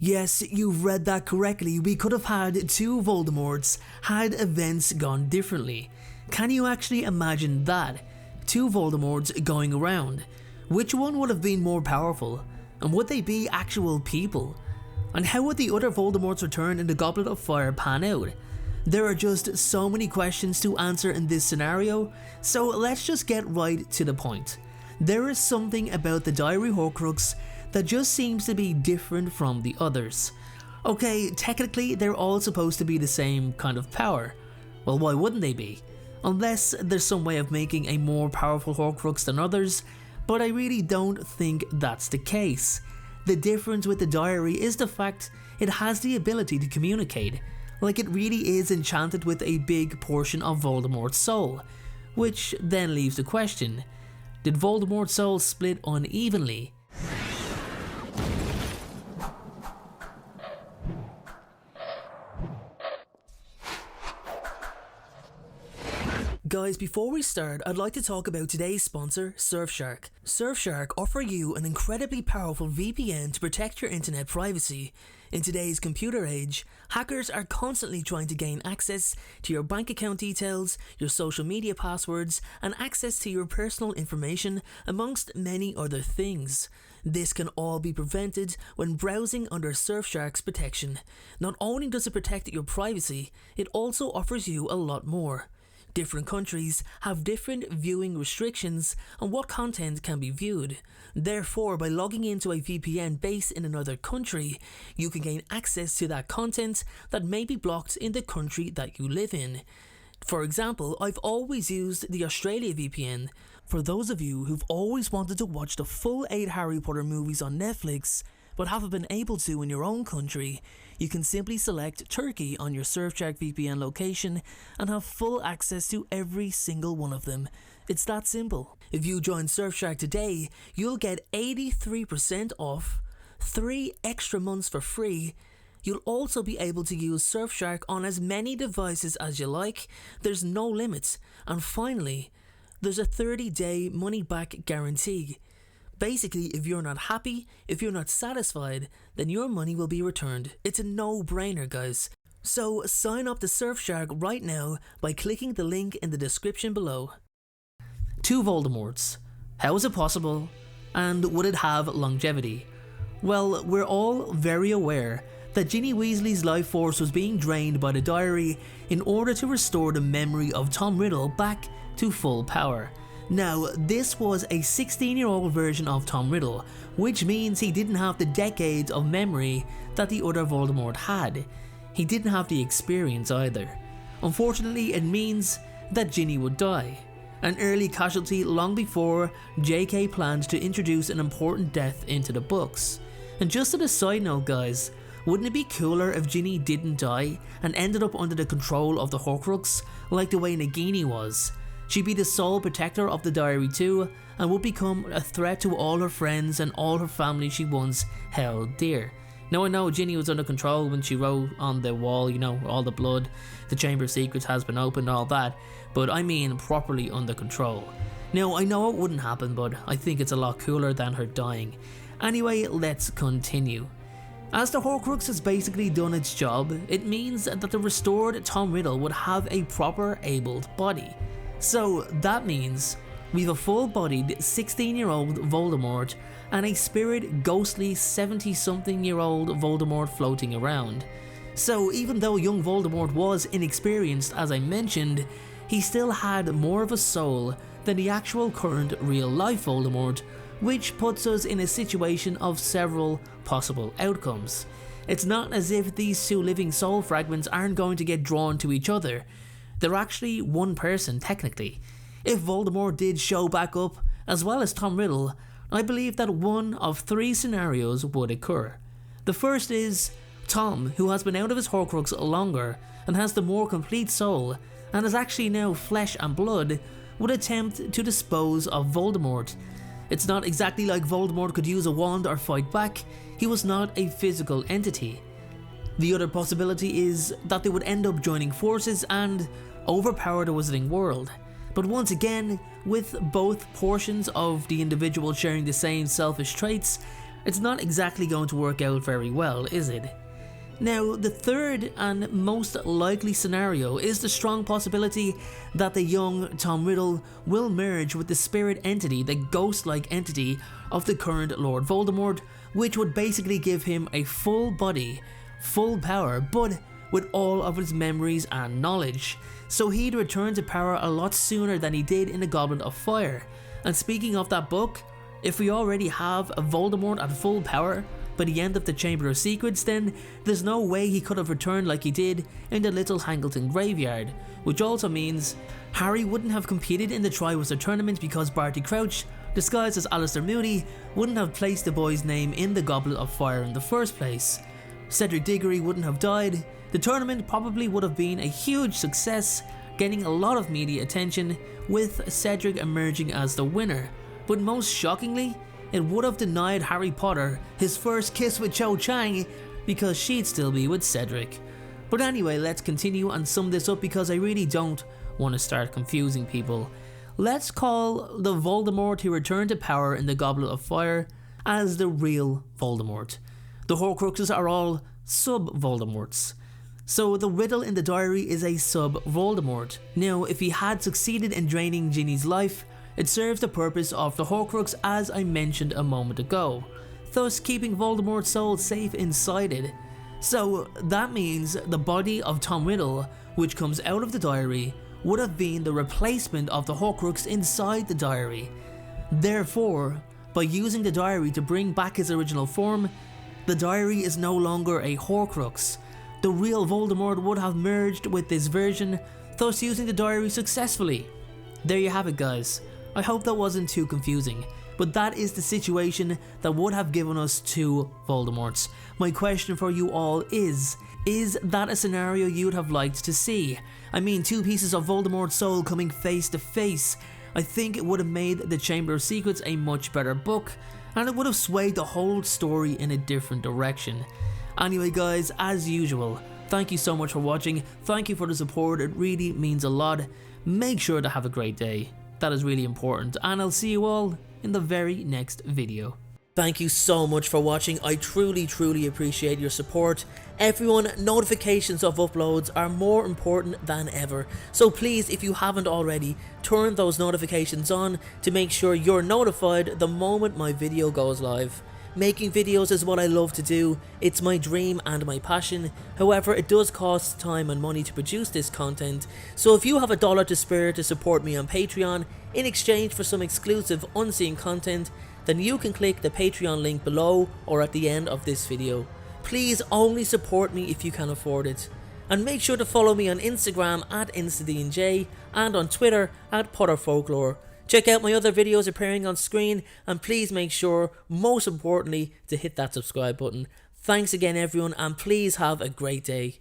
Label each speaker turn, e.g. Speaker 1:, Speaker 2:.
Speaker 1: Yes, you've read that correctly. We could have had two Voldemorts had events gone differently. Can you actually imagine that? Two Voldemorts going around. Which one would have been more powerful? And would they be actual people? And how would the other Voldemort's return in the Goblet of Fire pan out? There are just so many questions to answer in this scenario, so let's just get right to the point. There is something about the Diary Horcrux that just seems to be different from the others. Okay, technically they're all supposed to be the same kind of power. Well, why wouldn't they be? Unless there's some way of making a more powerful Horcrux than others, but I really don't think that's the case. The difference with the diary is the fact it has the ability to communicate, like it really is enchanted with a big portion of Voldemort's soul, which then leaves the question, did Voldemort's soul split unevenly? Guys, before we start, I'd like to talk about today's sponsor, Surfshark. Surfshark offer you an incredibly powerful VPN to protect your internet privacy. In today's computer age, hackers are constantly trying to gain access to your bank account details, your social media passwords, and access to your personal information, amongst many other things. This can all be prevented when browsing under Surfshark's protection. Not only does it protect your privacy, it also offers you a lot more. Different countries have different viewing restrictions on what content can be viewed. Therefore, by logging into a VPN based in another country, you can gain access to that content that may be blocked in the country that you live in. For example, I've always used the Australia VPN. For those of you who've always wanted to watch the full 8 Harry Potter movies on Netflix, but haven't been able to in your own country, you can simply select Turkey on your Surfshark VPN location and have full access to every single one of them. It's that simple. If you join Surfshark today, you'll get 83% off, 3 extra months for free. You'll also be able to use Surfshark on as many devices as you like. There's no limits. And finally, there's a 30-day money-back guarantee. Basically, if you're not happy, if you're not satisfied, then your money will be returned. It's a no-brainer, guys. So sign up to Surfshark right now by clicking the link in the description below. Two Voldemorts. How is it possible? And would it have longevity? Well, we're all very aware that Ginny Weasley's life force was being drained by the diary in order to restore the memory of Tom Riddle back to full power. Now, this was a 16-year-old version of Tom Riddle, which means he didn't have the decades of memory that the other Voldemort had. He didn't have the experience either. Unfortunately, it means that Ginny would die, an early casualty long before JK planned to introduce an important death into the books. And just as a side note, guys, wouldn't it be cooler if Ginny didn't die and ended up under the control of the Horcrux like the way Nagini was? She'd be the sole protector of the diary too, and would become a threat to all her friends and all her family she once held dear. Now I know Ginny was under control when she wrote on the wall, you know, all the blood, the Chamber of Secrets has been opened, all that, but I mean properly under control. Now I know it wouldn't happen, but I think it's a lot cooler than her dying. Anyway, let's continue. As the Horcrux has basically done its job, it means that the restored Tom Riddle would have a proper abled body. So that means we've a full-bodied 16-year-old Voldemort and a spirit ghostly 70-something-year-old Voldemort floating around. So even though young Voldemort was inexperienced, as I mentioned, he still had more of a soul than the actual current real-life Voldemort, which puts us in a situation of several possible outcomes. It's not as if these two living soul fragments aren't going to get drawn to each other. They're actually one person, technically. If Voldemort did show back up, as well as Tom Riddle, I believe that one of 3 scenarios would occur. The first is Tom, who has been out of his Horcrux longer and has the more complete soul, and is actually now flesh and blood, would attempt to dispose of Voldemort. It's not exactly like Voldemort could use a wand or fight back. He was not a physical entity. The other possibility is that they would end up joining forces and overpower the Wizarding World. But once again, with both portions of the individual sharing the same selfish traits, it's not exactly going to work out very well, is it? Now, the third and most likely scenario is the strong possibility that the young Tom Riddle will merge with the spirit entity, the ghost-like entity of the current Lord Voldemort, which would basically give him a full body, full power, but with all of his memories and knowledge. So he'd return to power a lot sooner than he did in the Goblet of Fire. And speaking of that book, if we already have a Voldemort at full power by the end of the Chamber of Secrets, then there's no way he could have returned like he did in the Little Hangleton Graveyard, which also means Harry wouldn't have competed in the Triwizard Tournament because Barty Crouch, disguised as Alistair Moody, wouldn't have placed the boy's name in the Goblet of Fire in the first place. Cedric Diggory wouldn't have died. The tournament probably would have been a huge success, getting a lot of media attention, with Cedric emerging as the winner. But most shockingly, it would have denied Harry Potter his first kiss with Cho Chang because she'd still be with Cedric. But anyway, let's continue and sum this up because I really don't want to start confusing people. Let's call the Voldemort who returned to power in the Goblet of Fire as the real Voldemort. The Horcruxes are all sub-Voldemorts. So the riddle in the diary is a sub-Voldemort. Now, if he had succeeded in draining Ginny's life, it serves the purpose of the Horcrux as I mentioned a moment ago, thus keeping Voldemort's soul safe inside it. So that means the body of Tom Riddle, which comes out of the diary, would have been the replacement of the Horcrux inside the diary. Therefore, by using the diary to bring back his original form, the diary is no longer a Horcrux. The real Voldemort would have merged with this version, thus using the diary successfully. There you have it, guys. I hope that wasn't too confusing, but that is the situation that would have given us two Voldemorts. My question for you all is that a scenario you'd have liked to see? I mean, two pieces of Voldemort's soul coming face to face. I think it would have made the Chamber of Secrets a much better book, and it would have swayed the whole story in a different direction. Anyway guys, as usual, thank you so much for watching, thank you for the support, it really means a lot. Make sure to have a great day, that is really important, and I'll see you all in the very next video. Thank you so much for watching, I truly appreciate your support. Everyone, notifications of uploads are more important than ever, so please, if you haven't already, turn those notifications on to make sure you're notified the moment my video goes live. Making videos is what I love to do, it's my dream and my passion, however it does cost time and money to produce this content, so if you have $1 to spare to support me on Patreon in exchange for some exclusive unseen content, then you can click the Patreon link below or at the end of this video. Please only support me if you can afford it. And make sure to follow me on Instagram at InstaDNJ and on Twitter at PotterFolklore. Check out my other videos appearing on screen and please make sure, most importantly, to hit that subscribe button. Thanks again everyone and please have a great day.